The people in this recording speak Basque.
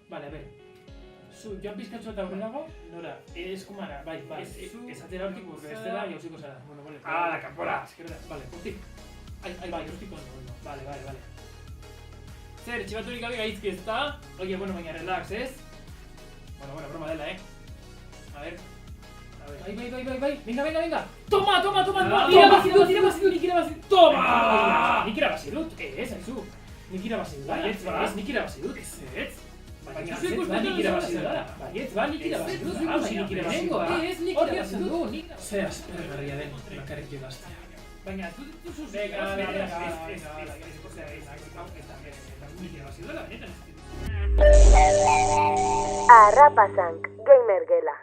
Vale, a ver. Joan pizkatxo eta aurrenago, nora, eskumara, bai, ez atera hortik burro, ez dela jauziko zara. Bueno, vale. Ah, la kanpora! Eskerda, vale, hortik. Bai, hortik ondo, vale. Zer, txibaturik gabe gaizki ez da? Oye, bueno, baina relax, ez? Bueno, broma dela, A ver. Bai. Venga. Toma! Nik irabazi dut! Toma! Nik irabazi dut, ez, haizu. Nik irabazi dut, nik irabazi dut, ez. Baina nik irabazi dut. Ze aspergarria den, bakarrik jolaztea. Baina, duzu Arrapasank, gamer gela.